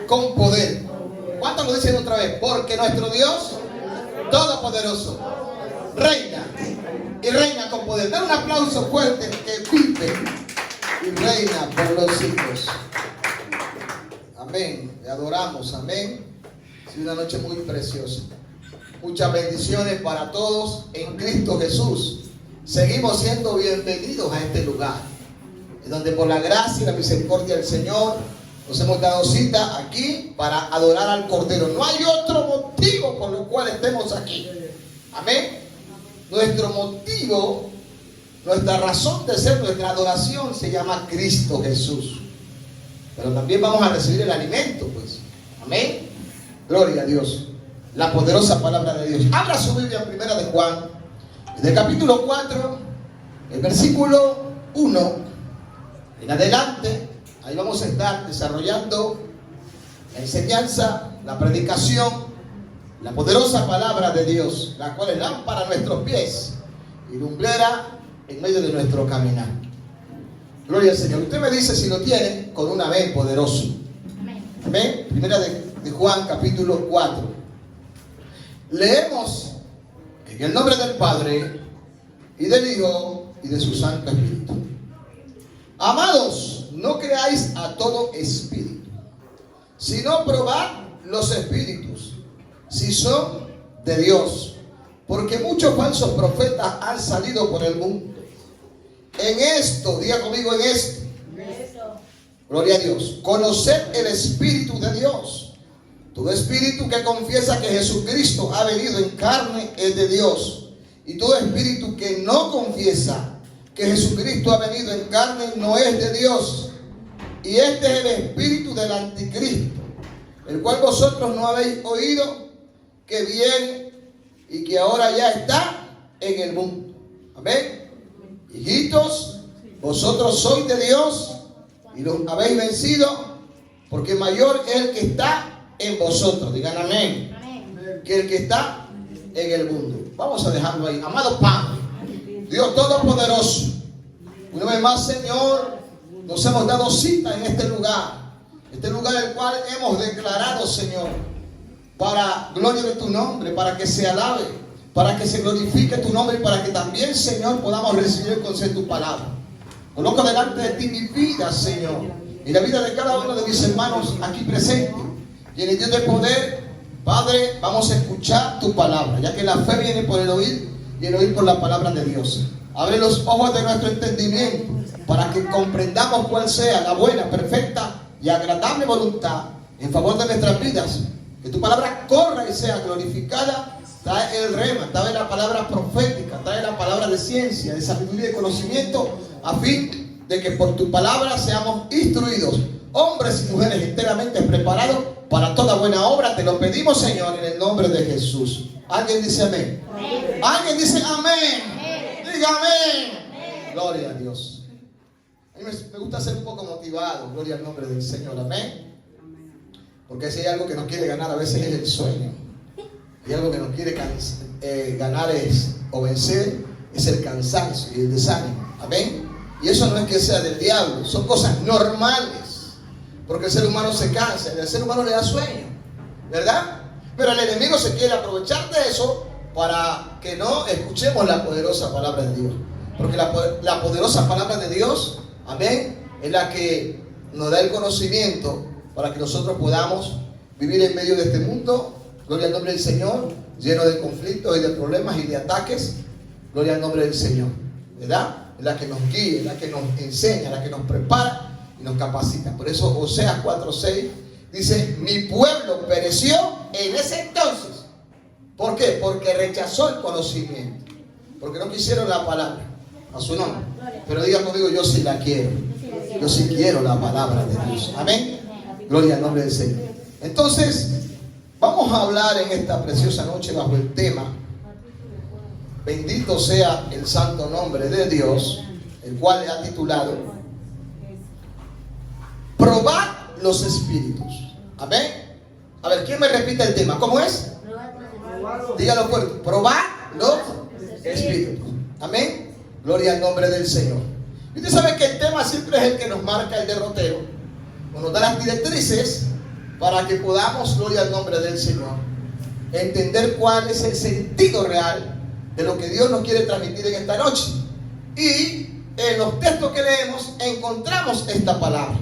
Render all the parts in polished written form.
con poder. ¿Cuántos lo dicen otra vez? Porque nuestro Dios todopoderoso reina y reina con poder. Dale un aplauso fuerte que vive y reina por los siglos. Amén. Le adoramos. Amén. Es una noche muy preciosa. Muchas bendiciones para todos en Cristo Jesús. Seguimos siendo bienvenidos a este lugar, en donde por la gracia y la misericordia del Señor nos hemos dado cita aquí para adorar al Cordero. No hay otro motivo por el cual estemos aquí. Amén. Nuestro motivo, nuestra razón de ser, nuestra adoración se llama Cristo Jesús. Pero también vamos a recibir el alimento, pues. Amén. Gloria a Dios. La poderosa palabra de Dios. Abra su Biblia en Primera de Juan, del capítulo 4, el versículo 1 en adelante. Ahí vamos a estar desarrollando la enseñanza, la predicación, la poderosa palabra de Dios, la cual es lámpara a nuestros pies y lumbrera en medio de nuestro caminar. Gloria al Señor. Usted me dice si lo tiene con un amén poderoso. Amén. Primera de Juan, capítulo 4. Leemos en el nombre del Padre y del Hijo y de su Santo Espíritu. Amados, no creáis a todo espíritu, sino probad los espíritus, si son de Dios, porque muchos falsos profetas han salido por el mundo. En esto, diga conmigo, en esto, gloria a Dios, conoced el Espíritu de Dios. Todo espíritu que confiesa que Jesucristo ha venido en carne es de Dios, y todo espíritu que no confiesa que Jesucristo ha venido en carne no es de Dios. Y este es el espíritu del anticristo, el cual vosotros no habéis oído que viene y que ahora ya está en el mundo. Amén. Hijitos, vosotros sois de Dios y los habéis vencido, porque mayor es el que está en vosotros. Digan amén. Amén. Que el que está en el mundo. Vamos a dejarlo ahí. Amado Padre, Dios Todopoderoso, una vez más, Señor, nos hemos dado cita en este lugar el cual hemos declarado, Señor, para gloria de tu nombre, para que se alabe, para que se glorifique tu nombre y para que también, Señor, podamos recibir el consejo de tu palabra. Coloco delante de ti mi vida, Señor, y la vida de cada uno de mis hermanos aquí presentes. Y en el Dios de poder, Padre, vamos a escuchar tu palabra, ya que la fe viene por el oír y el oír por la palabra de Dios. Abre los ojos de nuestro entendimiento para que comprendamos cuál sea la buena, perfecta y agradable voluntad en favor de nuestras vidas. Que tu palabra corra y sea glorificada. Trae el rema, trae la palabra profética, trae la palabra de ciencia, de sabiduría y de conocimiento, a fin de que por tu palabra seamos instruidos, hombres y mujeres enteramente preparados para toda buena obra. Te lo pedimos, Señor, en el nombre de Jesús. ¿Alguien dice amén? Amén. ¿Alguien dice amén? Amén. Diga amén. Amén. Gloria a Dios. A mí me gusta ser un poco motivado. Gloria al nombre del Señor. Amén. Porque si hay algo que nos quiere ganar a veces es el sueño. Y algo que nos quiere ganar o vencer es el cansancio y el desánimo. Amén. Y eso no es que sea del diablo. Son cosas normales. Porque el ser humano se cansa, el ser humano le da sueño, ¿verdad? Pero el enemigo se quiere aprovechar de eso para que no escuchemos la poderosa palabra de Dios. Porque la poderosa palabra de Dios, amén, es la que nos da el conocimiento para que nosotros podamos vivir en medio de este mundo, gloria al nombre del Señor, lleno de conflictos y de problemas y de ataques, gloria al nombre del Señor, ¿verdad? Es la que nos guía, es la que nos enseña, la que nos prepara y nos capacita. Por eso Oseas 4:6 dice: mi pueblo pereció en ese entonces. ¿Por qué? Porque rechazó el conocimiento, porque no quisieron la palabra. A su nombre. Pero diga conmigo: yo sí la quiero. Yo sí quiero la palabra de Dios. Amén. Gloria al nombre del Señor. Entonces vamos a hablar en esta preciosa noche bajo el tema: bendito sea el santo nombre de Dios, el cual le ha titulado probad los espíritus. Amén. A ver, ¿quién me repite el tema? ¿Cómo es? Dígalo fuerte. Probad los espíritus. Amén. Gloria al nombre del Señor. Y usted sabe que el tema siempre es el que nos marca el derrotero, o nos da las directrices para que podamos, gloria al nombre del Señor, entender cuál es el sentido real de lo que Dios nos quiere transmitir en esta noche. Y en los textos que leemos encontramos esta palabra.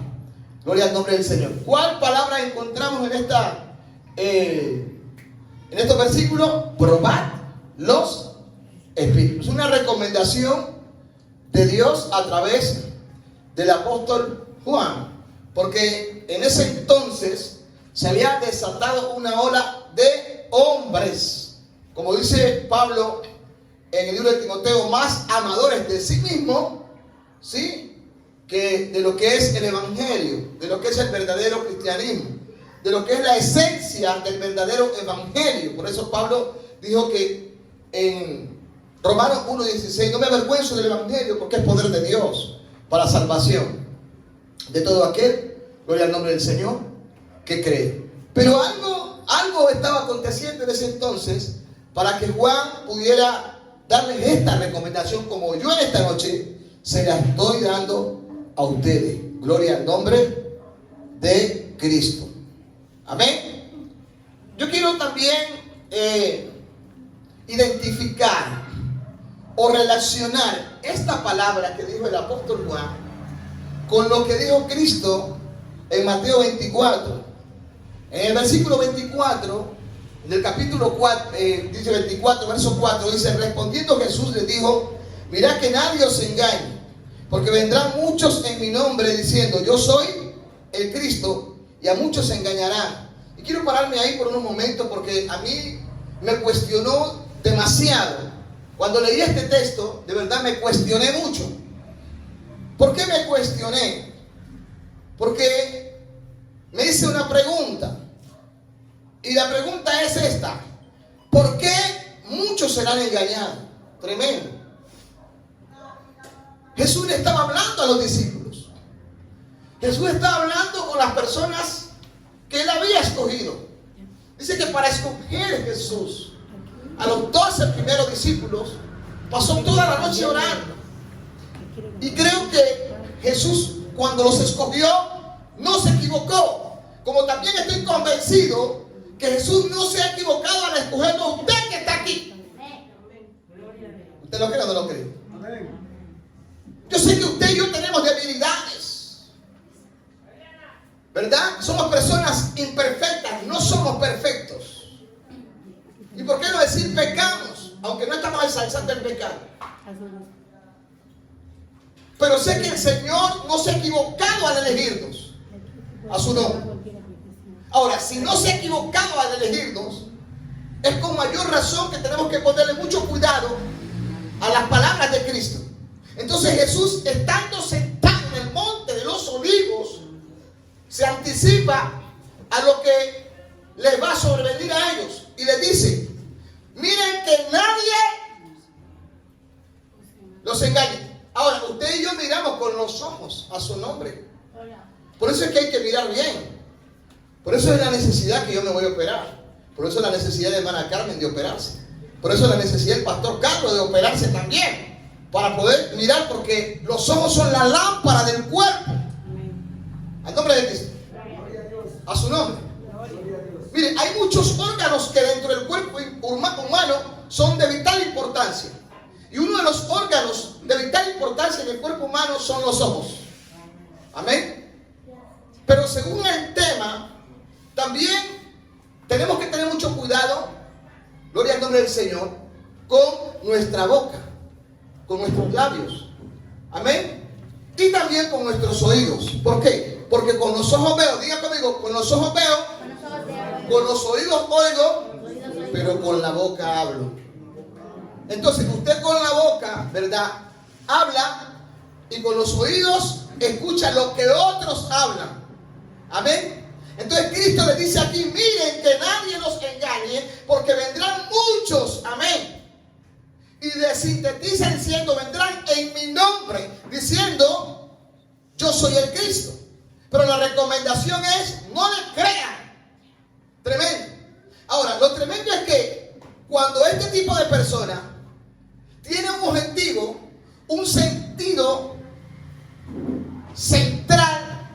Gloria al nombre del Señor. ¿Cuál palabra encontramos en estos versículos? Probad los espíritus. Es una recomendación de Dios a través del apóstol Juan, porque en ese entonces se había desatado una ola de hombres, como dice Pablo en el libro de Timoteo, más amadores de sí mismo, ¿sí?, que de lo que es el evangelio, de lo que es el verdadero cristianismo, de lo que es la esencia del verdadero evangelio. Por eso Pablo dijo que en Romanos 1:16, no me avergüenzo del evangelio porque es poder de Dios para salvación de todo aquel, gloria al nombre del Señor, que cree. Pero algo estaba aconteciendo en ese entonces para que Juan pudiera darles esta recomendación, como yo en esta noche se la estoy dando a ustedes. Gloria al nombre de Cristo. Amén. Yo quiero también identificar o relacionar esta palabra que dijo el apóstol Juan con lo que dijo Cristo en Mateo 24. En el versículo 24 del capítulo 4, dice 24, verso 4, dice: respondiendo Jesús les dijo, mirad que nadie os engañe, porque vendrán muchos en mi nombre diciendo, yo soy el Cristo, y a muchos se engañarán. Y quiero pararme ahí por unos momentos, porque a mí me cuestionó demasiado. Cuando leí este texto, de verdad me cuestioné mucho. ¿Por qué me cuestioné? Porque me hice una pregunta. Y la pregunta es esta: ¿por qué muchos serán engañados? Tremendo. Jesús le estaba hablando a los discípulos. Jesús estaba hablando con las personas que él había escogido. Dice que para escoger Jesús a los 12 primeros discípulos, pasó toda la noche orando. Y creo que Jesús, cuando los escogió, no se equivocó. Como también estoy convencido que Jesús no se ha equivocado al escogerlo a usted que está aquí. ¿Usted lo cree o no lo cree? Yo sé que usted y yo tenemos debilidades, ¿verdad? Somos personas imperfectas, no somos perfectos. ¿Y por qué no decir pecamos? Aunque no estamos ensalzando el pecado. Pero sé que el Señor no se ha equivocado al elegirnos a su nombre. Ahora, si no se ha equivocado al elegirnos, es con mayor razón que tenemos que ponerle mucho cuidado a las palabras de Cristo. Entonces Jesús, estando sentado en el monte de los olivos, se anticipa a lo que les va a sobrevenir a ellos y les dice: miren que nadie los engañe. Ahora, usted y yo miramos con los ojos a su nombre. Por eso es que hay que mirar bien. Por eso es la necesidad que yo me voy a operar. Por eso es la necesidad de hermana Carmen de operarse. Por eso es la necesidad del pastor Carlos de operarse también, para poder mirar, porque los ojos son la lámpara del cuerpo. Al nombre de Cristo. A su nombre. Mire, hay muchos órganos que dentro del cuerpo humano son de vital importancia. Y uno de los órganos de vital importancia en el cuerpo humano son los ojos. Amén. Pero según el tema, también tenemos que tener mucho cuidado, gloria al nombre del Señor, con nuestra boca, con nuestros labios. Amén. Y también con nuestros oídos. ¿Por qué? Porque con los ojos veo, diga conmigo, con los ojos veo, con los oídos oigo, pero con la boca hablo. Entonces usted con la boca, ¿verdad?, habla, y con los oídos escucha lo que otros hablan. Amén. Entonces Cristo le dice aquí: miren que nadie los engañe, porque vendrán muchos. Amén. Y le sintetiza diciendo: vendrán en mi nombre, diciendo, yo soy el Cristo. Pero la recomendación es: no le crean. Tremendo. Ahora, lo tremendo es que cuando este tipo de personas tiene un objetivo, un sentido central,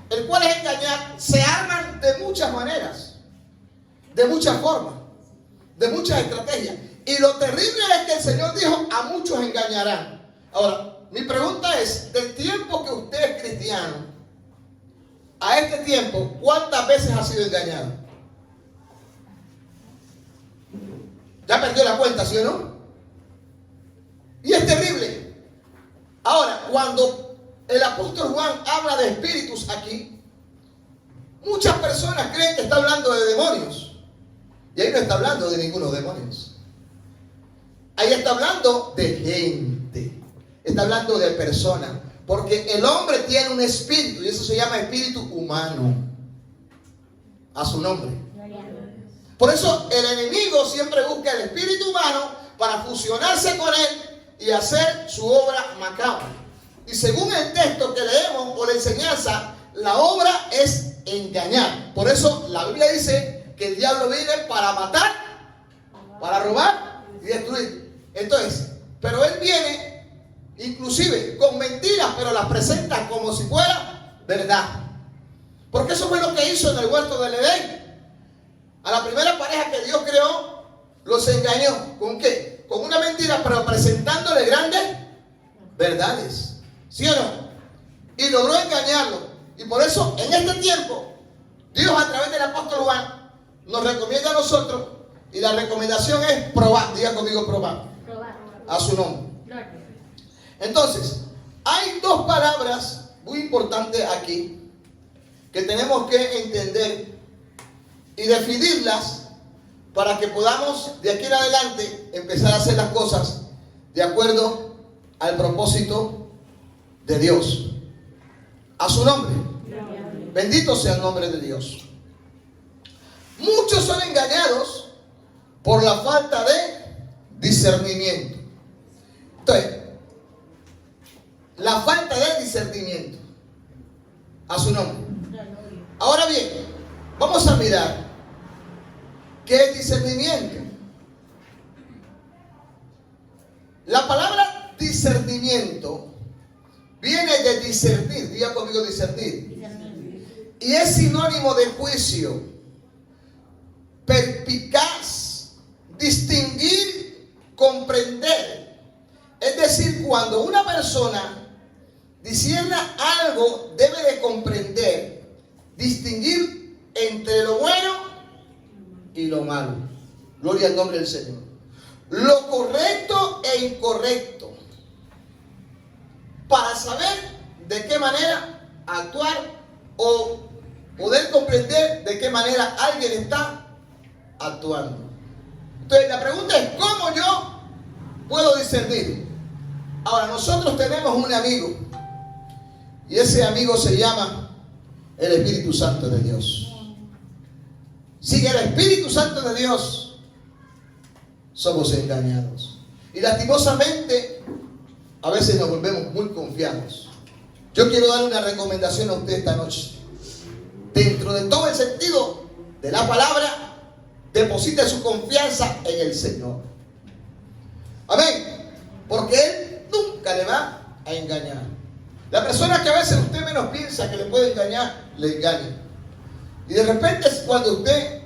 el cual es engañar, se arma muchas maneras, de muchas formas, de muchas estrategias. Y lo terrible es que el Señor dijo, a muchos engañarán. Ahora, mi pregunta es, del tiempo que usted es cristiano, a este tiempo, ¿cuántas veces ha sido engañado? Ya perdió la cuenta, ¿sí o no? Y es terrible. Ahora, cuando el apóstol Juan habla de espíritus aquí, muchas personas creen que está hablando de demonios. Y ahí no está hablando de ninguno de demonios. Ahí está hablando de gente. Está hablando de personas. Porque el hombre tiene un espíritu y eso se llama espíritu humano. A su nombre. Por eso el enemigo siempre busca el espíritu humano para fusionarse con él y hacer su obra macabra. Y según el texto que leemos o la enseñanza, la obra es engañar. Por eso la Biblia dice que el diablo viene para matar, para robar y destruir. Entonces, pero él viene inclusive con mentiras, pero las presenta como si fuera verdad. Porque eso fue lo que hizo en el huerto del Edén. A la primera pareja que Dios creó, los engañó. ¿Con qué? Con una mentira, pero presentándole grandes verdades. ¿Sí o no? Y logró engañarlo. Y por eso, en este tiempo, Dios a través del apóstol Juan nos recomienda a nosotros, y la recomendación es probar. Diga conmigo probar. A su nombre. Entonces, hay dos palabras muy importantes aquí que tenemos que entender y definirlas para que podamos de aquí en adelante empezar a hacer las cosas de acuerdo al propósito de Dios. A su nombre. Bendito sea el nombre de Dios. Muchos son engañados por la falta de discernimiento. Entonces, la falta de discernimiento. A su nombre. Ahora bien, vamos a mirar qué es discernimiento. La palabra discernimiento viene de discernir. Diga conmigo discernir. Y es sinónimo de juicio, perspicaz, distinguir, comprender. Es decir, cuando una persona discierna algo, debe de comprender, distinguir entre lo bueno y lo malo. Gloria al nombre del Señor. Lo correcto e incorrecto, para saber de qué manera actuar o poder comprender de qué manera alguien está actuando. Entonces la pregunta es, ¿cómo yo puedo discernir? Ahora, nosotros tenemos un amigo y ese amigo se llama el Espíritu Santo de Dios. Sin el Espíritu Santo de Dios somos engañados. Y lastimosamente a veces nos volvemos muy confiados. Yo quiero dar una recomendación a usted esta noche. Dentro de todo el sentido de la palabra, deposite su confianza en el Señor. Amén. Porque Él nunca le va a engañar. La persona que a veces usted menos piensa que le puede engañar, le engaña. Y de repente es cuando usted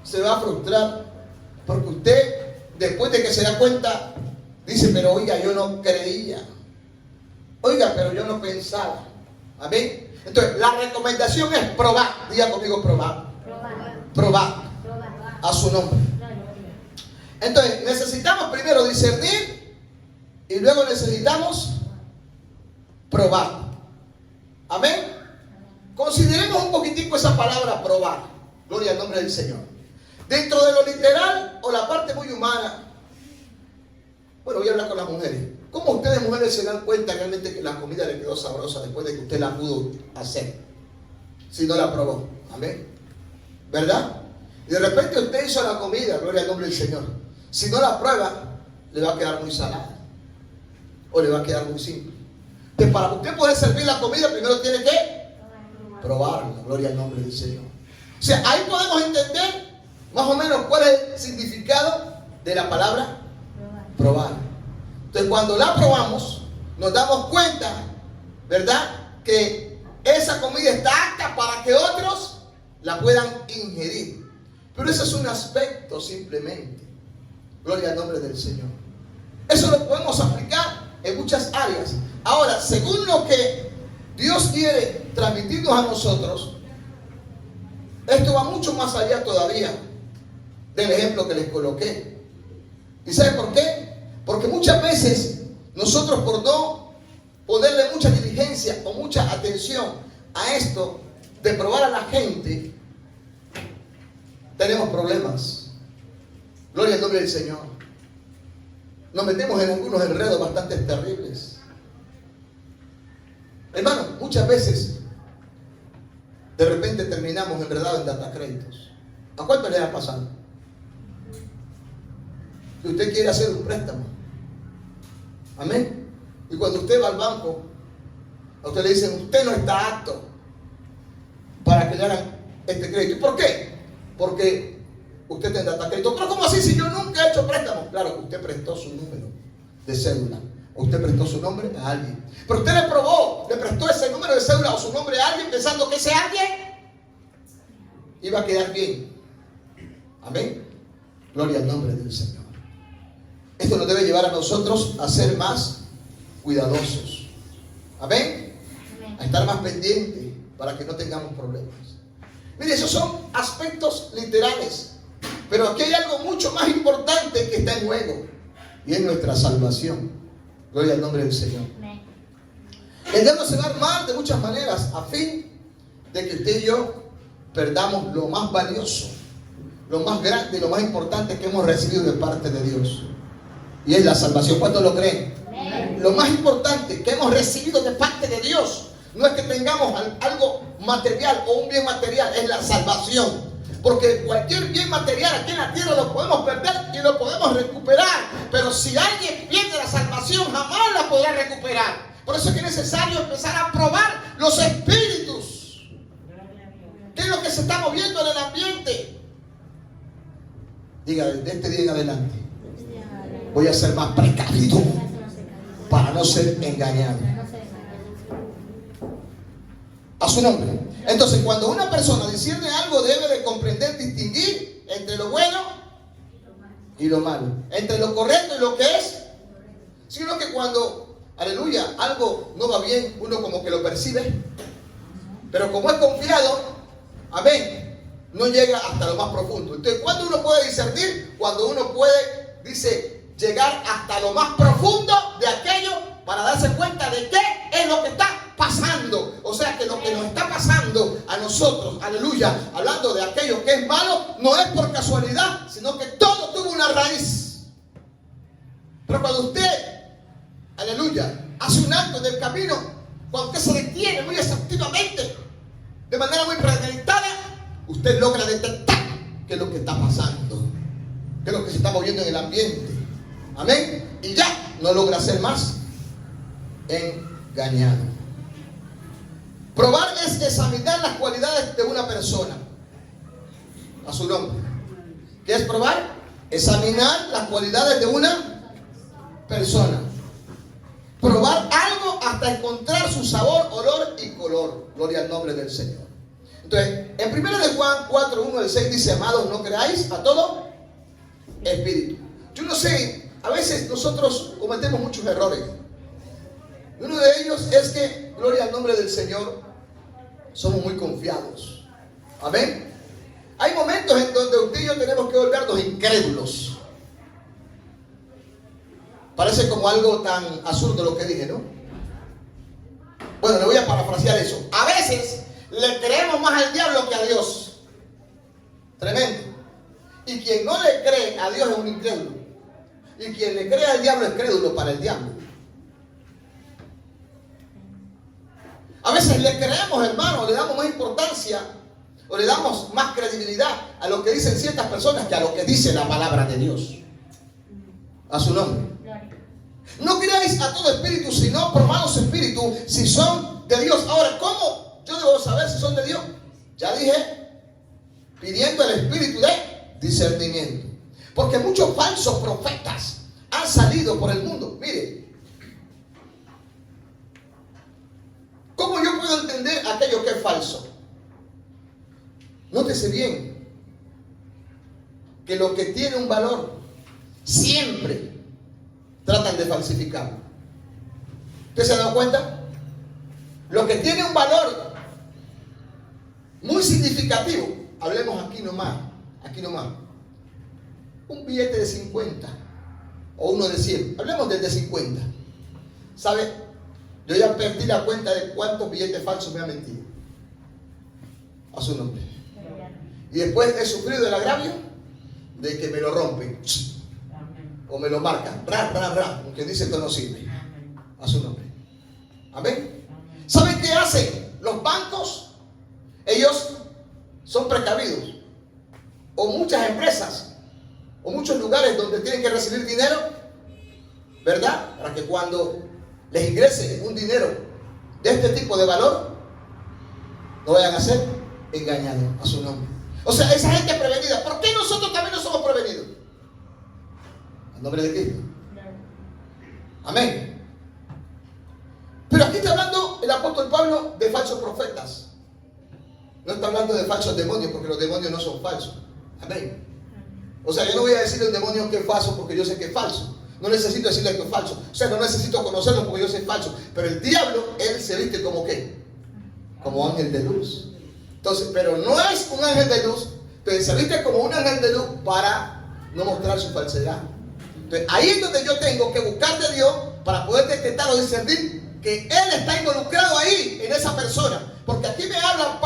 se va a frustrar, porque usted, después de que se da cuenta, dice, pero oiga, yo no creía. Oiga, pero yo no pensaba. Amén. Entonces, la recomendación es probar. Diga conmigo probar. Probar. A su nombre. Entonces, necesitamos primero discernir y luego necesitamos probar. Amén. Consideremos un poquitico esa palabra probar. Gloria al nombre del Señor. Dentro de lo literal o la parte muy humana. Bueno, voy a hablar con las mujeres. ¿Cómo ustedes mujeres se dan cuenta realmente que la comida le quedó sabrosa después de que usted la pudo hacer? Si no la probó. Amén. ¿Verdad? Y de repente usted hizo la comida, gloria al nombre del Señor. Si no la prueba, le va a quedar muy salada. O le va a quedar muy simple. Entonces, para usted poder servir la comida, primero tiene que probarla, gloria al nombre del Señor. O sea, ahí podemos entender más o menos cuál es el significado de la palabra probar. Entonces, cuando la probamos, nos damos cuenta, ¿verdad?, que esa comida está apta para que otros la puedan ingerir. Pero ese es un aspecto simplemente. Gloria al nombre del Señor. Eso lo podemos aplicar en muchas áreas. Ahora, según lo que Dios quiere transmitirnos a nosotros, esto va mucho más allá todavía del ejemplo que les coloqué. ¿Y sabe por qué? Porque muchas veces nosotros, por no ponerle mucha diligencia o mucha atención a esto de probar a la gente, tenemos problemas. Gloria al nombre del Señor. Nos metemos en algunos enredos bastante terribles. Hermano, muchas veces de repente terminamos enredados en datacréditos. ¿A cuánto le ha pasado? Que usted quiere hacer un préstamo. Amén. Y cuando usted va al banco, a usted le dicen, usted no está apto para que le hagan este crédito. ¿Y por qué? Porque usted tendrá crédito. Pero ¿cómo así si yo nunca he hecho préstamo? Claro, usted prestó su número de cédula. Usted prestó su nombre a alguien. Pero usted le prestó ese número de cédula o su nombre a alguien pensando que ese alguien iba a quedar bien. Amén. Gloria al nombre del Señor. Esto nos debe llevar a nosotros a ser más cuidadosos. Amén. A estar más pendientes para que no tengamos problemas. Mire, esos son aspectos literales. Pero aquí hay algo mucho más importante que está en juego. Y es nuestra salvación. Gloria al nombre del Señor. El diablo se va a armar de muchas maneras a fin de que usted y yo perdamos lo más valioso, lo más grande y lo más importante que hemos recibido de parte de Dios. Y es la salvación. ¿Cuántos lo creen? Lo más importante que hemos recibido de parte de Dios no es que tengamos algo material o un bien material, es la salvación. Porque cualquier bien material aquí en la tierra lo podemos perder y lo podemos recuperar. Pero si alguien pierde la salvación, jamás la podrá recuperar. Por eso es que es necesario empezar a probar los espíritus. ¿Qué es lo que se está moviendo en el ambiente? Diga, de este día en adelante voy a ser más precavido para no ser engañado. A su nombre. Entonces, cuando una persona discierne algo, debe de comprender, distinguir entre lo bueno y lo malo, entre lo correcto y lo que es. Sino que cuando, aleluya, algo no va bien, uno como que lo percibe, pero como es confiado, amén, no llega hasta lo más profundo. Entonces, ¿cuándo uno puede discernir? Cuando uno puede, dice, llegar hasta lo más profundo de aquello para darse cuenta de qué es lo que está pasando. O sea que lo que nos está pasando a nosotros, aleluya, hablando de aquello que es malo, no es por casualidad, sino que todo tuvo una raíz. Pero cuando usted, aleluya, hace un acto del camino, cuando usted se detiene muy efectivamente, de manera muy premeditada, usted logra detectar qué es lo que está pasando, qué es lo que se está moviendo en el ambiente. Amén. Y ya no logra ser más engañado. Probar es examinar las cualidades de una persona. A su nombre. ¿Qué es probar? Examinar las cualidades de una persona. Probar algo hasta encontrar su sabor, olor y color. Gloria al nombre del Señor. Entonces, en 1 de Juan 4, 1 al 6 dice, amados, no creáis a todo espíritu. Yo no sé, a veces nosotros cometemos muchos errores. Uno de ellos es que, gloria al nombre del Señor, somos muy confiados. Amén. Hay momentos en donde usted y yo tenemos que volvernos incrédulos. Parece como algo tan absurdo lo que dije, ¿no? Bueno, le voy a parafrasear eso. A veces le creemos más al diablo que a Dios. Tremendo. Y quien no le cree a Dios es un incrédulo. Y quien le cree al diablo es crédulo para el diablo. A veces le creemos, hermano, le damos más importancia o le damos más credibilidad a lo que dicen ciertas personas que a lo que dice la palabra de Dios. A su nombre. No creáis a todo espíritu, sino probad los espíritus si son de Dios. Ahora, ¿cómo yo debo saber si son de Dios? Ya dije, pidiendo el espíritu de discernimiento. Porque muchos falsos profetas han salido por el mundo. Mire, ¿cómo yo puedo entender aquello que es falso? Nótese bien que lo que tiene un valor siempre tratan de falsificarlo. ¿Usted se ha dado cuenta? Lo que tiene un valor muy significativo, hablemos aquí nomás, un billete de 50 o uno de 100, hablemos del de 50. ¿Sabe? Yo ya perdí la cuenta de cuántos billetes falsos me han mentido a su nombre. Y después he sufrido el agravio de que me lo rompen o me lo marcan, aunque dice que no sirve, a su nombre. Amén. ¿Saben qué hacen los bancos? Ellos son precavidos, o muchas empresas, o muchos lugares donde tienen que recibir dinero, ¿verdad? Para que cuando les ingrese un dinero de este tipo de valor, no vayan a ser engañados a su nombre. O sea, esa gente es prevenida. ¿Por qué nosotros también no somos prevenidos? En nombre de Cristo. Amén. Pero aquí está hablando el apóstol Pablo de falsos profetas. No está hablando de falsos demonios, porque los demonios no son falsos. Amén. O sea, yo no voy a decirle a un demonio que es falso porque yo sé que es falso. No necesito decirle que es falso. O sea, no necesito conocerlo porque yo sé que es falso. Pero el diablo, él se viste como ¿qué? Como ángel de luz. Entonces, pero no es un ángel de luz. Entonces, se viste como un ángel de luz para no mostrar su falsedad. Entonces, ahí es donde yo tengo que buscar de Dios para poder detectar o discernir que Él está involucrado ahí, en esa persona. Porque aquí me habla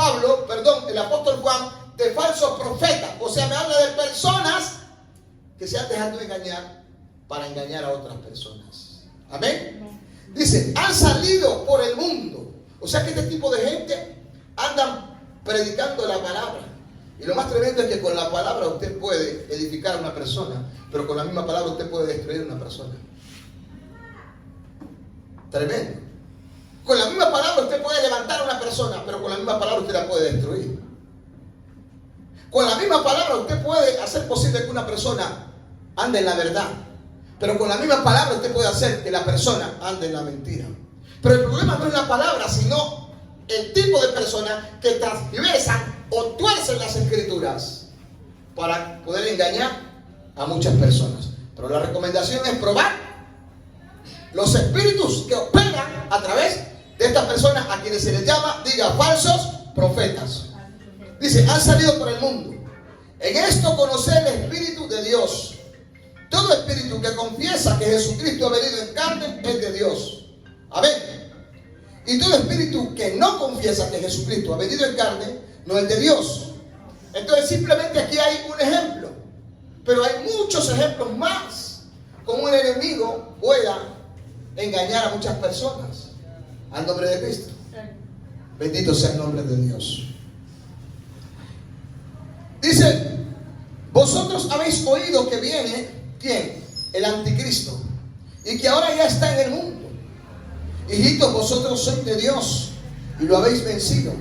el apóstol Juan, de falsos profetas. O sea, me habla de personas que se han dejado engañar para engañar a otras personas. Amén. Dice, han salido por el mundo. O sea que este tipo de gente andan predicando la palabra. Y lo más tremendo es que con la palabra usted puede edificar a una persona, pero con la misma palabra usted puede destruir a una persona. Tremendo. Con la misma palabra usted puede levantar a una persona, pero con la misma palabra usted la puede destruir. Con la misma palabra usted puede hacer posible que una persona ande en la verdad, pero con la misma palabra usted puede hacer que la persona ande en la mentira. Pero el problema no es la palabra, sino el tipo de personas que transgresan o tuercen las escrituras para poder engañar a muchas personas. Pero la recomendación es probar los espíritus que operan a través de estas personas a quienes se les llama, falsos profetas. Dice, han salido por el mundo. En esto conocer el Espíritu de Dios. Todo espíritu que confiesa que Jesucristo ha venido en carne es de Dios. Amén. Y todo espíritu que no confiesa que Jesucristo ha venido en carne no es de Dios. Entonces simplemente aquí hay un ejemplo. Pero hay muchos ejemplos más. Como un enemigo pueda engañar a muchas personas. Al nombre de Cristo. Bendito sea el nombre de Dios. Dice, vosotros habéis oído que viene, ¿quién? El anticristo. Y que ahora ya está en el mundo. Hijitos, vosotros sois de Dios y lo habéis vencido.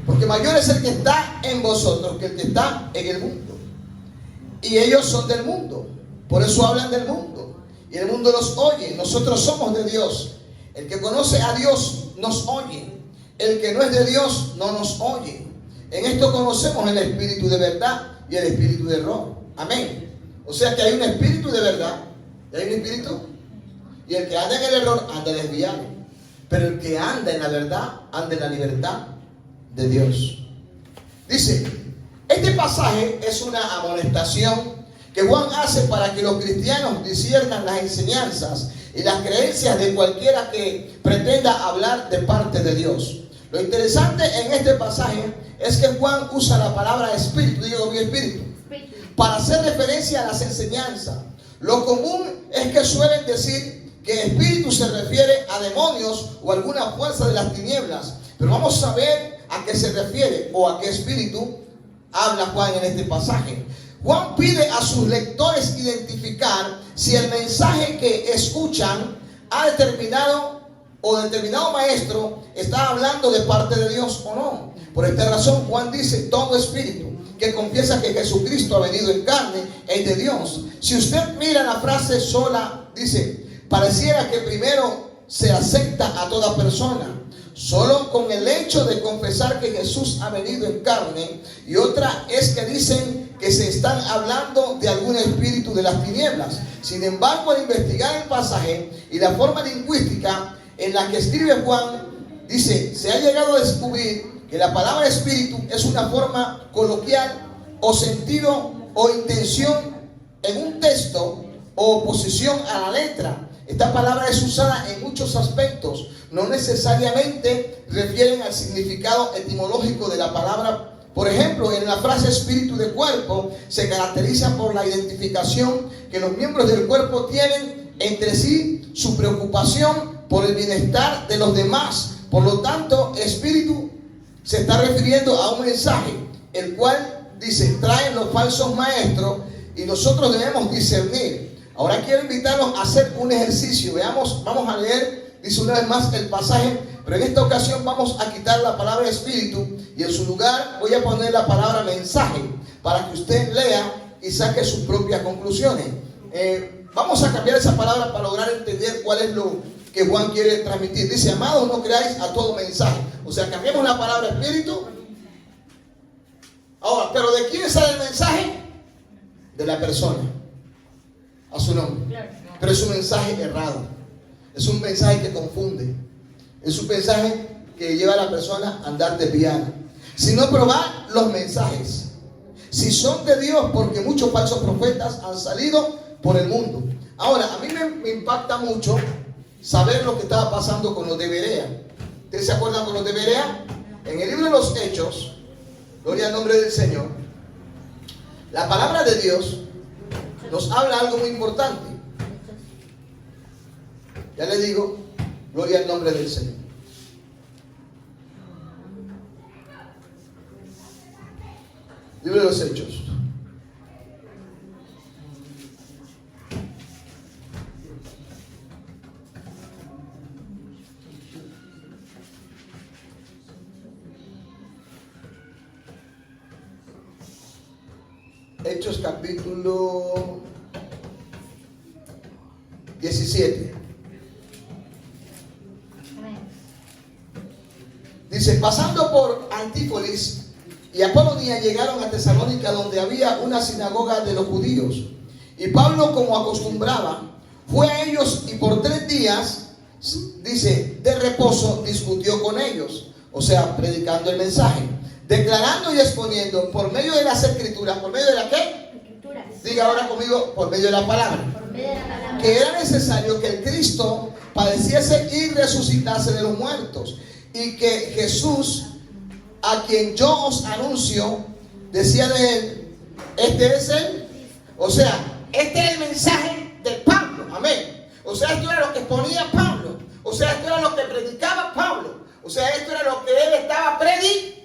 Porque mayor es el que está en vosotros que el que está en el mundo. Y ellos son del mundo. Por eso hablan del mundo. Y el mundo los oye. Nosotros somos de Dios. El que conoce a Dios nos oye. El que no es de Dios no nos oye. En esto conocemos el espíritu de verdad y el espíritu de error. Amén. O sea que hay un espíritu de verdad y hay un espíritu. Y el que anda en el error anda desviado. Pero el que anda en la verdad anda en la libertad de Dios. Dice, este pasaje es una amonestación que Juan hace para que los cristianos disciernan las enseñanzas y las creencias de cualquiera que pretenda hablar de parte de Dios. Lo interesante en este pasaje es que Juan usa la palabra espíritu, digo mi espíritu, para hacer referencia a las enseñanzas. Lo común es que suelen decir que espíritu se refiere a demonios o alguna fuerza de las tinieblas. Pero vamos a ver a qué se refiere o a qué espíritu habla Juan en este pasaje. Juan pide a sus lectores identificar si el mensaje que escuchan ha determinado maestro está hablando de parte de Dios o no. Por esta razón Juan dice, todo espíritu que confiesa que Jesucristo ha venido en carne es de Dios. Si usted mira la frase sola, dice, pareciera que primero se acepta a toda persona. solo con el hecho de confesar que Jesús ha venido en carne, y otra es que dicen que se están hablando de algún espíritu de las tinieblas. Sin embargo, al investigar el pasaje y la forma lingüística en la que escribe Juan, dice, se ha llegado a descubrir que la palabra espíritu es una forma coloquial o sentido o intención en un texto o oposición a la letra. Esta palabra es usada en muchos aspectos, no necesariamente refieren al significado etimológico de la palabra. Por ejemplo, en la frase espíritu de cuerpo se caracteriza por la identificación que los miembros del cuerpo tienen entre sí, su preocupación por el bienestar de los demás. Por lo tanto, espíritu se está refiriendo a un mensaje, el cual dice, traen los falsos maestros y nosotros debemos discernir. Ahora quiero invitarlos a hacer un ejercicio. Veamos, vamos a leer, dice una vez más el pasaje, pero en esta ocasión vamos a quitar la palabra espíritu y en su lugar voy a poner la palabra mensaje para que usted lea y saque sus propias conclusiones. Vamos a cambiar esa palabra para lograr entender cuál es lo que Juan quiere transmitir. Dice, amados, no creáis a todo mensaje. O sea, cambiamos la palabra espíritu. Ahora, ¿pero de quién sale el mensaje? De la persona, a su nombre. Pero es un mensaje errado, es un mensaje que confunde, es un mensaje que lleva a la persona a andar desviada. Si no, probar los mensajes, si son de Dios, porque muchos falsos profetas han salido por el mundo. Ahora, a mí me impacta mucho saber lo que estaba pasando con los de Berea. ¿Ustedes se acuerdan con los de Berea? En el libro de los Hechos, gloria al nombre del Señor, la palabra de Dios nos habla algo muy importante. Ya le digo, gloria al nombre del Señor. Libro de los Hechos. Hechos capítulo 17. Dice, pasando por Antípolis y Apolonia llegaron a Tesalónica, donde había una sinagoga de los judíos. Y Pablo, como acostumbraba, fue a ellos y por 3 días, dice, de reposo discutió con ellos. O sea, predicando el mensaje, declarando y exponiendo por medio de las escrituras. ¿Por medio de la qué? Escrituras. Diga ahora conmigo, por medio de la palabra. Por medio de la palabra. Que era necesario que el Cristo padeciese y resucitase de los muertos. Y que Jesús, a quien yo os anuncio, decía de él, este es él. O sea, este es el mensaje de Pablo. Amén. O sea, esto era lo que exponía Pablo. O sea, esto era lo que predicaba Pablo. O sea, esto era lo que él estaba predicando.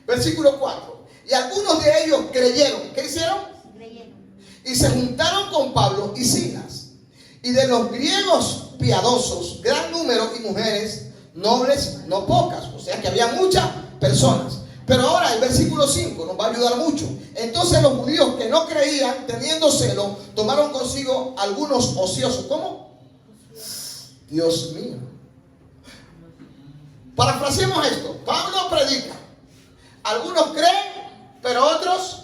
Versículo 4. Y algunos de ellos creyeron. ¿Qué hicieron? Creyeron. Y se juntaron con Pablo y Silas. Y de los griegos piadosos, gran número, y mujeres nobles, no pocas. O sea que había muchas personas. Pero ahora el versículo 5 nos va a ayudar mucho. Entonces los judíos que no creían, teniendo celo, tomaron consigo algunos ociosos. ¿Cómo? Dios mío. Parafraseemos esto. Pablo predica. Algunos creen, pero otros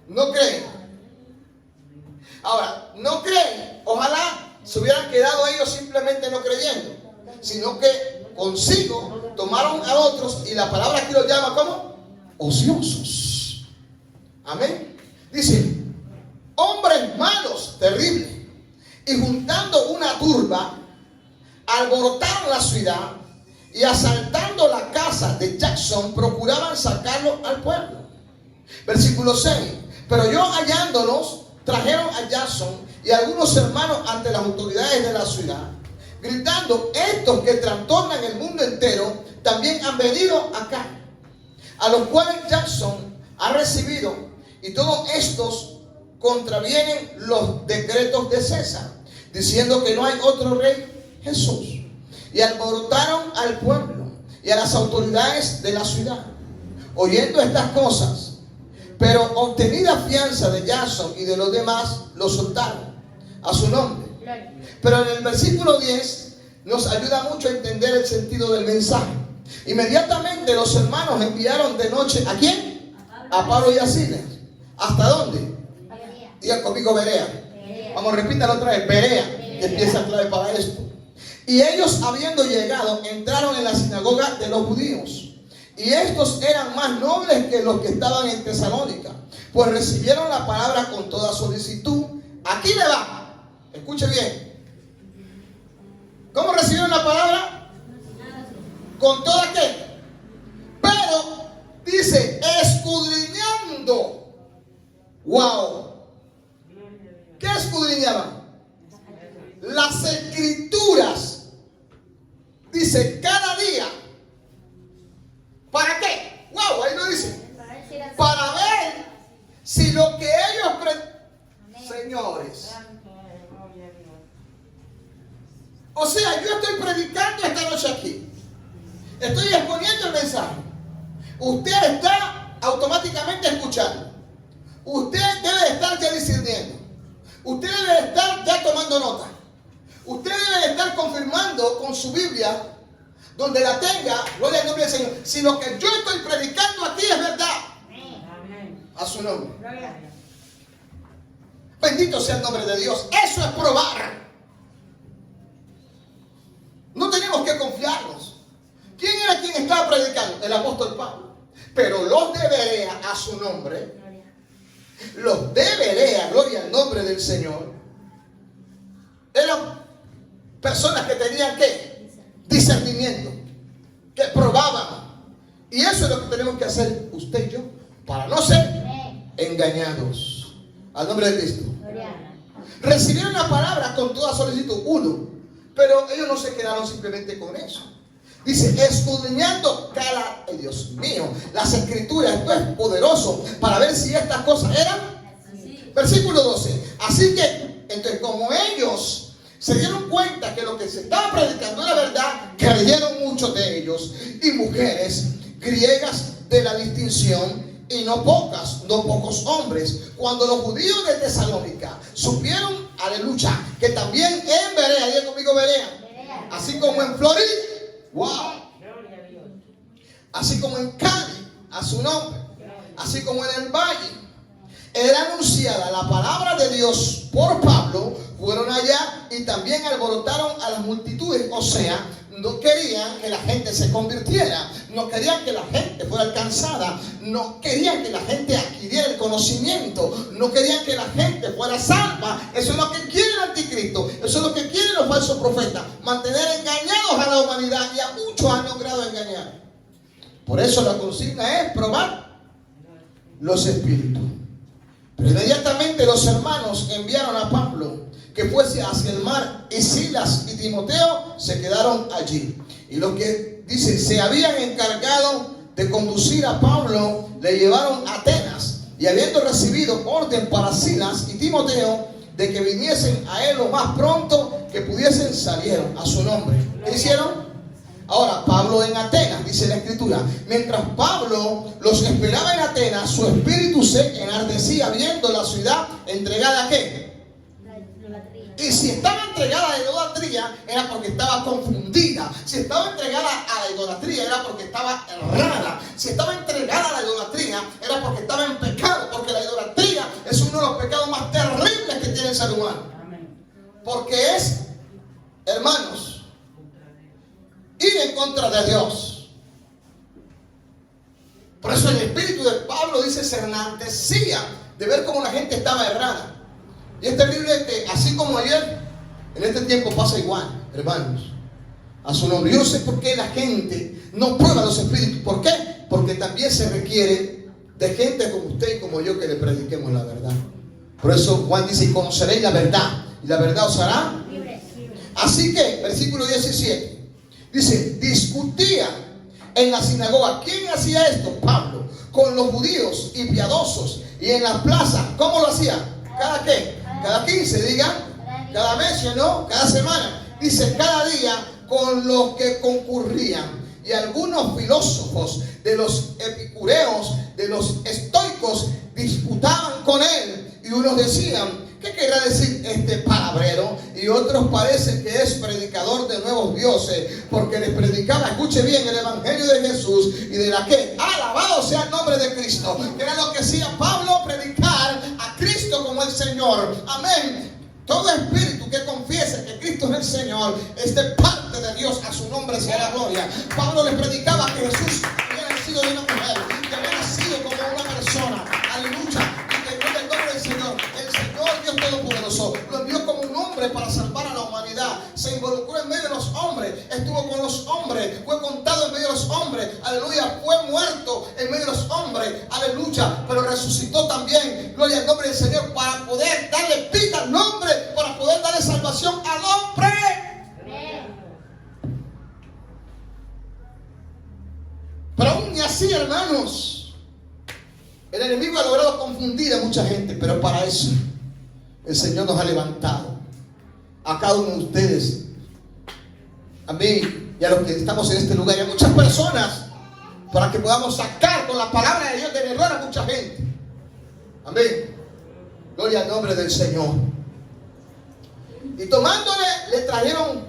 no creen. Ahora, no creen. Ojalá se hubieran quedado ellos simplemente no creyendo, sino que consigo tomaron a otros, y la palabra aquí los llama ¿cómo? Ociosos. Amén. Dice, hombres malos, terribles, y juntando una turba, alborotaron la ciudad y asaltando la casa de Jackson, procuraban sacarlo al pueblo. Versículo 6. Pero yo hallándolos, trajeron a Jackson y algunos hermanos ante las autoridades de la ciudad, gritando, estos que trastornan el mundo entero también han venido acá, a los cuales Jackson ha recibido, y todos estos contravienen los decretos de César, diciendo que no hay otro rey, Jesús. Y alborotaron al pueblo y a las autoridades de la ciudad, oyendo estas cosas. Pero obtenida fianza de Jackson y de los demás, los soltaron a su nombre. Pero en el versículo 10 nos ayuda mucho a entender el sentido del mensaje. Inmediatamente los hermanos enviaron de noche, ¿a quién? A Pablo y a Silas. ¿Hasta dónde? Diga conmigo, Berea. Vamos, repítalo otra vez, Berea, que empieza la clave para esto. Y ellos, habiendo llegado, entraron en la sinagoga de los judíos. Y estos eran más nobles que los que estaban en Tesalónica, pues recibieron la palabra con toda solicitud. Aquí le va, escuche bien. ¿Cómo recibieron la palabra? ¿Con toda qué? Pero dice, escudriñando. ¡Wow! ¿Qué escudriñaban? Las escrituras. Dice, cada día. ¿Para qué? ¡Wow! Ahí lo dice. Para ver si lo que ellos... Señores. O sea, yo estoy predicando esta noche aquí. Estoy exponiendo el mensaje. Usted está automáticamente escuchando. Usted debe estar ya discerniendo. Usted debe estar ya tomando nota. Usted debe estar confirmando con su Biblia, donde la tenga, gloria al nombre del Señor, si lo que yo estoy predicando aquí es verdad. A su nombre. Bendito sea el nombre de Dios. Eso es probar. No tenemos que confiarnos. ¿Quién era quien estaba predicando? El apóstol Pablo. Pero los de Berea, a su nombre, los de Berea, gloria al nombre del Señor, eran personas que tenían ¿qué? Discernimiento, que probaban. Y eso es lo que tenemos que hacer usted y yo, para no ser engañados. Al nombre de Cristo. Recibieron la palabra con toda solicitud, uno, pero ellos no se quedaron simplemente con eso. Dice, escudriñando cada, Dios mío, las escrituras. Esto es poderoso para ver si estas cosas eran. Sí. Versículo 12. Así que, entonces, como ellos se dieron cuenta que lo que se estaba predicando era verdad, creyeron muchos de ellos, y mujeres griegas de la distinción, y no pocos hombres. Cuando los judíos de Tesalónica supieron, aleluya, que también en Berea, diga conmigo Berea, así como en Florida, wow, así como en Cádiz, a su nombre, así como en el valle, era anunciada la palabra de Dios por Pablo, fueron allá y también alborotaron a las multitudes. O sea, no querían que la gente se convirtiera, no querían que la gente fuera alcanzada, no querían que la gente adquiriera el conocimiento, no querían que la gente fuera salva. Eso es lo que quiere el anticristo, eso es lo que quieren los falsos profetas, mantener engañados a la humanidad, y a muchos han logrado engañar. Por eso la consigna es probar los espíritus. Pero inmediatamente los hermanos enviaron a Pablo que fuese hacia el mar, y Silas y Timoteo se quedaron allí. Y los que, dice, se habían encargado de conducir a Pablo, le llevaron a Atenas, y habiendo recibido orden para Silas y Timoteo de que viniesen a él lo más pronto que pudiesen, salieron. A su nombre. ¿Qué hicieron? Ahora, Pablo en Atenas, dice la Escritura, mientras Pablo los esperaba en Atenas, su espíritu se enardecía viendo la ciudad entregada ¿a qué? Y si estaba entregada a la idolatría, era porque estaba confundida. Si estaba entregada a la idolatría, era porque estaba errada. Si estaba entregada a la idolatría, era porque estaba en pecado. Porque la idolatría es uno de los pecados más terribles que tiene el ser humano. Porque es, hermanos, ir en contra de Dios. Por eso el espíritu de Pablo, dice, se enardecía de ver cómo la gente estaba errada. Y es terrible que, así como ayer, en este tiempo pasa igual, hermanos. A su nombre. Yo no sé por qué la gente no prueba los espíritus. ¿Por qué? Porque también se requiere de gente como usted y como yo que le prediquemos la verdad. Por eso Juan dice, y conoceréis la verdad, y la verdad os hará libre. Así que, versículo 17, dice, discutía en la sinagoga. ¿Quién hacía esto? Pablo. Con los judíos y piadosos. Y en las plazas, ¿cómo lo hacía? ¿Cada qué? Cada 15, digan. Cada mes, ¿no? Cada semana. Dice, cada día con los que concurrían. Y algunos filósofos de los epicureos, de los estoicos, disputaban con él. Y unos decían ¿qué querrá decir este palabrero? Y otros parecen que es predicador de nuevos dioses, porque les predicaba, escuche bien, el evangelio de Jesús y de la que alabado sea el nombre de Cristo, que era lo que hacía Pablo, predicar a Cristo como el Señor. Amén. Todo espíritu que confiese que Cristo es el Señor es de parte de Dios, a su nombre sea la gloria. Pablo les predicaba que Jesús había nacido de una mujer, que había nacido como una persona. Aleluya. Y que en el nombre del Señor, el Señor Dios Todopoderoso lo envió como un hombre para salvar a la humanidad. Se involucró en medio de los hombres, estuvo con los hombres, fue contado en medio de los hombres. Aleluya. Fue muerto en medio de los hombres. Aleluya. Pero resucitó también. Gloria al nombre del Señor, para poder darle vida al nombre, para poder darle salvación al hombre. Pero aún y así, hermanos, el enemigo ha logrado confundir a mucha gente, pero para eso el Señor nos ha levantado a cada uno de ustedes, a mí y a los que estamos en este lugar y a muchas personas, para que podamos sacar con la palabra de Dios del error a mucha gente. Amén. Gloria al nombre del Señor. Y tomándole, le trajeron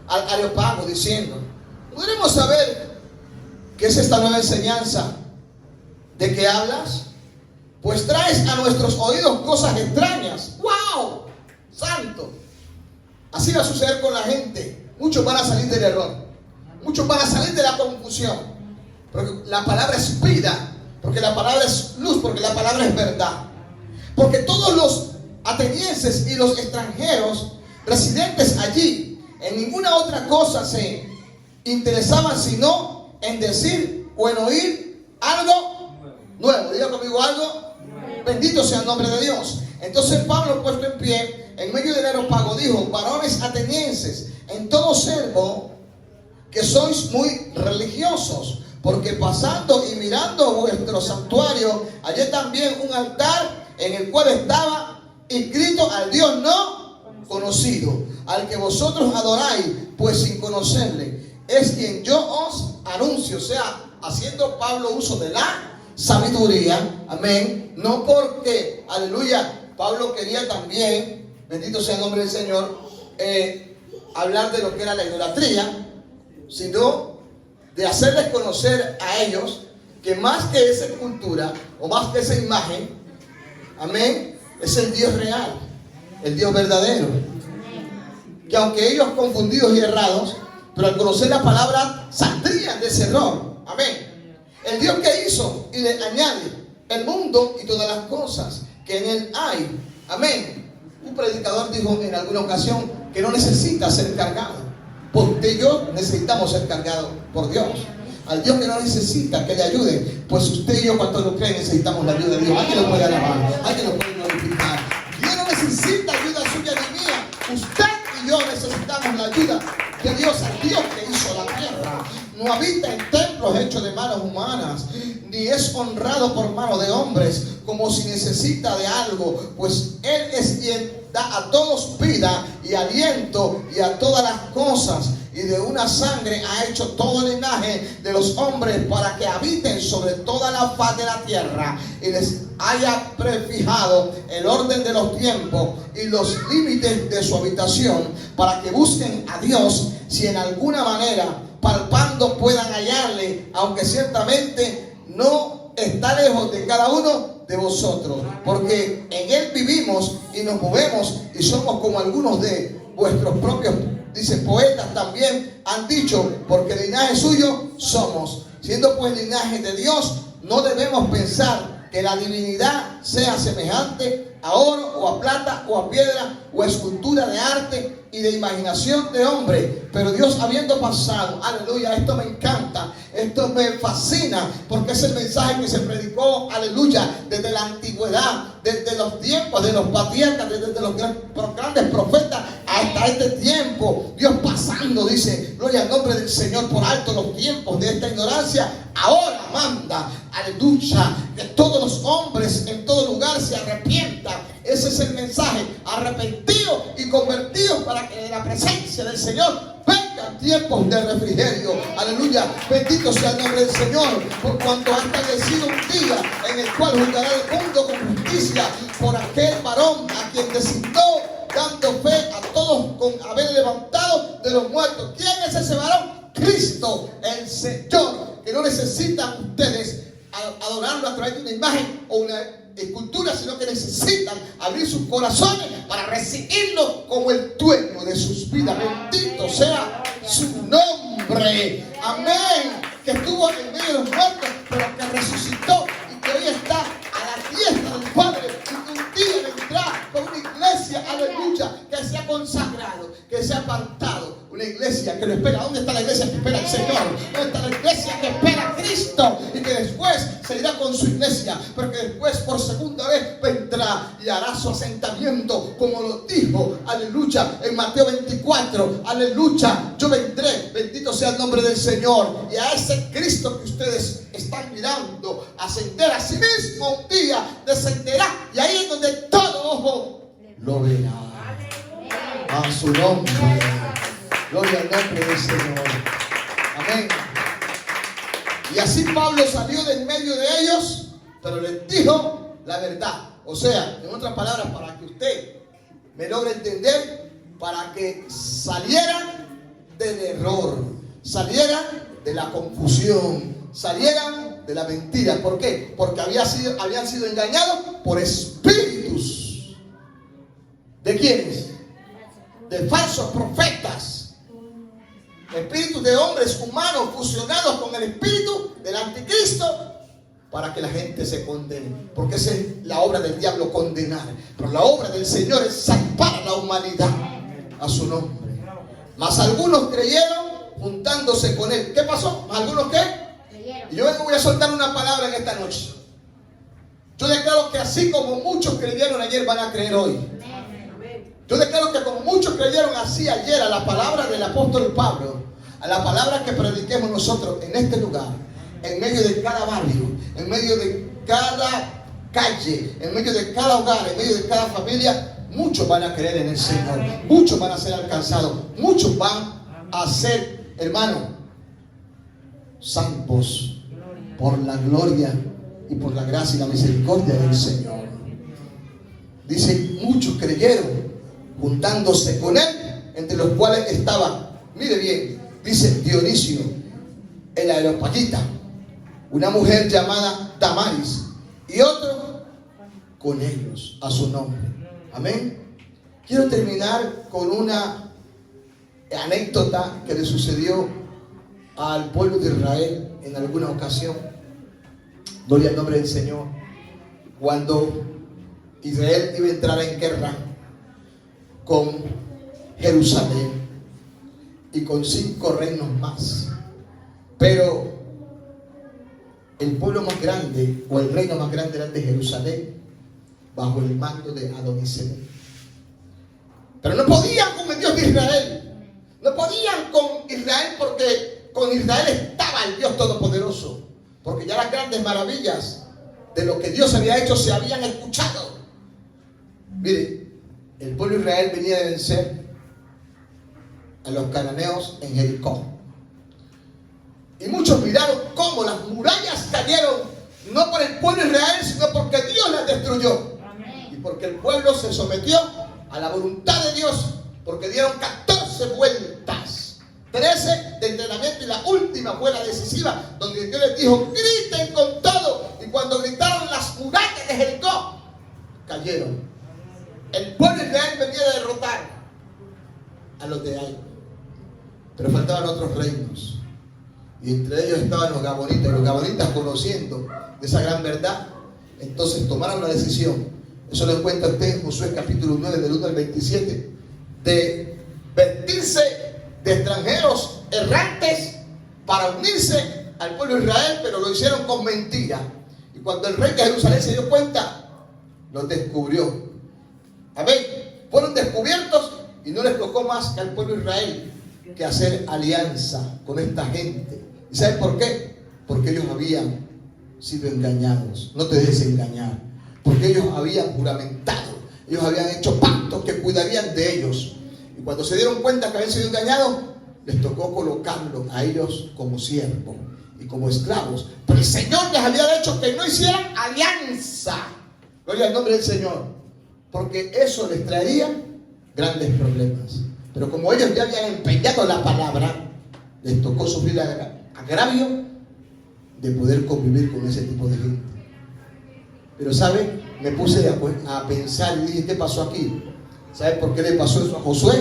al Areópago diciendo: ¿podremos saber qué es esta nueva enseñanza de que hablas? Pues traes a nuestros oídos cosas extrañas. ¡Wow! ¡Santo! Así va a suceder con la gente. Muchos van a salir del error, muchos van a salir de la confusión, porque la palabra es vida, porque la palabra es luz, porque la palabra es verdad. Porque todos los atenienses y los extranjeros residentes allí en ninguna otra cosa se interesaban sino en decir o en oír algo nuevo. Diga conmigo, algo nuevo. Bendito sea el nombre de Dios. Entonces Pablo, puesto en pie en medio del Areópago, dijo: varones atenienses, en todo servo que sois muy religiosos, porque pasando y mirando vuestro santuario, hallé también un altar en el cual estaba inscrito al Dios no conocido, al que vosotros adoráis, pues sin conocerle, es quien yo os anuncio. O sea, haciendo Pablo uso de la sabiduría, amén, no porque, aleluya, Pablo quería también, bendito sea el nombre del Señor, hablar de lo que era la idolatría, sino de hacerles conocer a ellos que más que esa escultura o más que esa imagen, amén, es el Dios real, el Dios verdadero. Que aunque ellos confundidos y errados, pero al conocer la palabra saldrían de ese error. Amén. El Dios que hizo y le añade el mundo y todas las cosas que en él hay. Amén. Un predicador dijo en alguna ocasión que no necesita ser cargado, porque yo necesitamos ser cargados por Dios. Al Dios que no necesita que le ayude, pues usted y yo, cuando lo creen, necesitamos la ayuda de Dios. Alguien lo puede alabar, alguien lo puede glorificar. Dios no necesita ayuda suya ni mía. Usted y yo necesitamos la ayuda de Dios, al Dios que hizo la tierra. No habita en templos hechos de manos humanas, ni es honrado por manos de hombres, como si necesita de algo, pues Él es quien da a todos vida y aliento y a todas las cosas, y de una sangre ha hecho todo el linaje de los hombres para que habiten sobre toda la faz de la tierra, y les haya prefijado el orden de los tiempos y los límites de su habitación, para que busquen a Dios, si en alguna manera palpando puedan hallarle, aunque ciertamente no está lejos de cada uno de vosotros, porque en él vivimos y nos movemos y somos como algunos de vuestros propios, dice, poetas también han dicho, porque linaje suyo somos. Siendo pues linaje de Dios, no debemos pensar que la divinidad sea semejante a oro o a plata o a piedra o a escultura de arte y de imaginación de hombre, pero Dios habiendo pasado, aleluya, esto me encanta, esto me fascina, porque es el mensaje que se predicó, aleluya, desde la antigüedad, desde los tiempos de los patriarcas, desde los grandes profetas hasta este tiempo. Dios pasando, dice, gloria al nombre del Señor, por alto los tiempos de esta ignorancia, ahora manda, aleluya, que todos los hombres en todo lugar se arrepientan. Ese es el mensaje, arrepentidos y convertidos, para que de la presencia del Señor vengan tiempos de refrigerio. Aleluya, bendito sea el nombre del Señor, por cuanto ha establecido un día en el cual juzgará el mundo con justicia por aquel varón a quien designó, dando fe a todos con haber levantado de los muertos. ¿Quién es ese varón? Cristo, el Señor, que no necesitan ustedes adorarlo a través de una imagen o una escultura, sino que necesitan abrir sus corazones para recibirlo como el dueño de sus vidas. Bendito sea su nombre. Amén. Que estuvo en medio de los muertos, pero que resucitó y que hoy está a la diestra del Padre, y que un día vendrá con una iglesia, aleluya, que se ha consagrado, que se ha apartado. Una iglesia que lo espera. ¿Dónde está la iglesia que espera al Señor? ¿Dónde está la iglesia que espera a Cristo? Y que después se irá con su iglesia, pero que después por segunda vez vendrá y hará su asentamiento, como lo dijo, aleluya, en Mateo 24, aleluya, yo vendré, bendito sea el nombre del Señor. Y a ese Cristo que ustedes están mirando ascender a sí mismo, un día descenderá, y ahí es donde todo ojo lo verá. A su nombre. Gloria al nombre del Señor. Amén. Y así Pablo salió de en medio de ellos, pero les dijo la verdad. O sea, en otras palabras, para que usted me logre entender, para que salieran del error, salieran de la confusión, salieran de la mentira. ¿Por qué? Porque habían sido engañados por espíritus. ¿De quiénes? De falsos profetas. Espíritus de hombres humanos fusionados con el espíritu del anticristo, para que la gente se condene. Porque esa es la obra del diablo, condenar. Pero la obra del Señor es salvar a la humanidad a su nombre. Mas algunos creyeron juntándose con él. ¿Qué pasó? ¿Algunos qué? Y yo voy a soltar una palabra en esta noche. Yo declaro que así como muchos creyeron ayer, van a creer hoy. Yo declaro que como muchos creyeron así ayer a la palabra del apóstol Pablo, a la palabra que prediquemos nosotros en este lugar, en medio de cada barrio, en medio de cada calle, en medio de cada hogar, en medio de cada familia, muchos van a creer en el Señor, muchos van a ser alcanzados, muchos van a ser, hermano, salvos por la gloria y por la gracia y la misericordia del Señor. Dice, muchos creyeron juntándose con él, entre los cuales estaba, mire bien, dice Dionisio, el Areopagita, una mujer llamada Damaris, y otro con ellos, a su nombre. Amén. Quiero terminar con una anécdota que le sucedió al pueblo de Israel en alguna ocasión. Gloria al nombre del Señor. Cuando Israel iba a entrar en guerra con Jerusalén y con 5 reinos más, pero el pueblo más grande o el reino más grande era el de Jerusalén, bajo el mando de Adonisedec. Pero no podían con el Dios de Israel, no podían con Israel, porque con Israel estaba el Dios Todopoderoso, porque ya las grandes maravillas de lo que Dios había hecho se habían escuchado. Mire, el pueblo de Israel venía de vencer a los cananeos en Jericó. Y muchos miraron cómo las murallas cayeron, no por el pueblo de Israel, sino porque Dios las destruyó. Amén. Y porque el pueblo se sometió a la voluntad de Dios, porque dieron 14 vueltas, 13 de entrenamiento, y la última fue la decisiva, donde Dios les dijo, griten con todo. Y cuando gritaron, las murallas de Jericó cayeron. El pueblo de Israel venía a derrotar a los de ahí, pero faltaban otros reinos, y entre ellos estaban los gabonitas. Los gabonitas, conociendo de esa gran verdad, entonces tomaron la decisión. Eso lo encuentra usted en Josué capítulo 9 del 1 al 27, de vestirse de extranjeros errantes para unirse al pueblo de Israel, pero lo hicieron con mentira. Y cuando el rey de Jerusalén se dio cuenta, los descubrió. Amén. Fueron descubiertos y no les tocó más que al pueblo de Israel que hacer alianza con esta gente. ¿Y saben por qué? Porque ellos habían sido engañados. No te dejes engañar. Porque ellos habían juramentado, ellos habían hecho pactos que cuidarían de ellos. Y cuando se dieron cuenta que habían sido engañados, les tocó colocarlos a ellos como siervos y como esclavos. Pero el Señor les había dicho que no hicieran alianza. Gloria al nombre del Señor. porque eso les traería grandes problemas. Pero como ellos ya habían empeñado la palabra, les tocó sufrir agravio de poder convivir con ese tipo de gente. Pero ¿sabe? Me puse a pensar y dije, ¿qué pasó aquí? ¿Sabe por qué le pasó eso a Josué?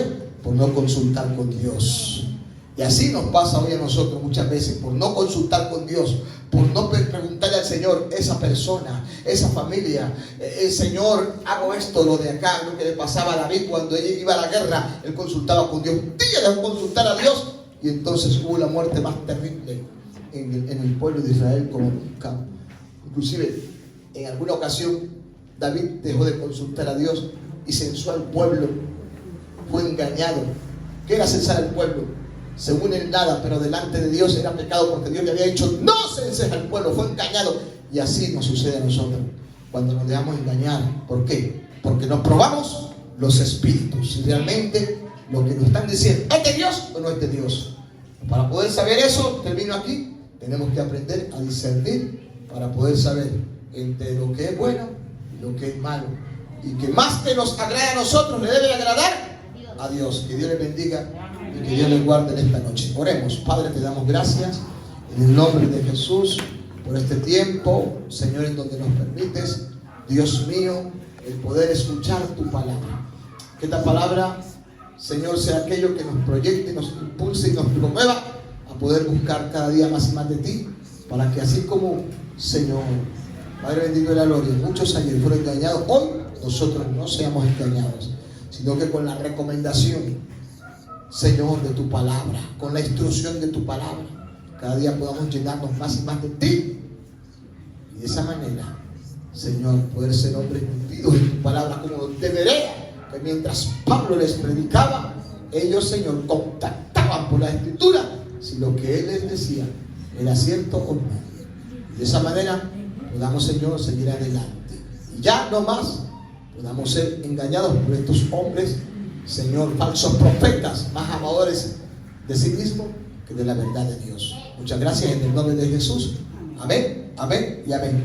Por no consultar con Dios. Y así nos pasa hoy a nosotros muchas veces, por no consultar con Dios, por no preguntarle al Señor, esa persona, esa familia, Señor, hago esto, lo de acá, lo que le pasaba a David cuando él iba a la guerra, él consultaba con Dios. Un día dejó consultar a Dios y entonces hubo la muerte más terrible en el pueblo de Israel como nunca. Inclusive, en alguna ocasión, David dejó de consultar a Dios y censó al pueblo. Fue engañado. ¿Qué era censar al pueblo? Según él nada, pero delante de Dios era pecado porque Dios le había dicho no censes al pueblo. Fue engañado. Y así nos sucede a nosotros cuando nos dejamos engañar. ¿Por qué? Porque nos probamos los espíritus. Si realmente lo que nos están diciendo es de Dios o no es de Dios. Para poder saber eso, termino aquí, tenemos que aprender a discernir para poder saber entre lo que es bueno y lo que es malo. Y que más que nos agrade a nosotros, le debe agradar a Dios. Que Dios les bendiga y que Dios les guarde en esta noche. Oremos. Padre, te damos gracias en el nombre de Jesús por este tiempo, Señor, en donde nos permites, Dios mío, el poder escuchar tu palabra. Que esta palabra, Señor, sea aquello que nos proyecte, nos impulse y nos promueva a poder buscar cada día más y más de ti, para que así como, Señor, Padre bendito de la gloria, muchos ayer fueron engañados, hoy nosotros no seamos engañados, sino que con la recomendación, Señor, de tu palabra, con la instrucción de tu palabra, cada día podamos llenarnos más y más de ti. Y de esa manera, Señor, poder ser hombres cumplidos en tu palabra como debería. Que mientras Pablo les predicaba, ellos, Señor, contactaban por la Escritura si lo que él les decía era cierto o no. Y de esa manera podamos, Señor, seguir adelante. Y ya no más podamos ser engañados por estos hombres, Señor, falsos profetas, más amadores de sí mismos que de la verdad de Dios. Muchas gracias en el nombre de Jesús. Amén, amén y amén.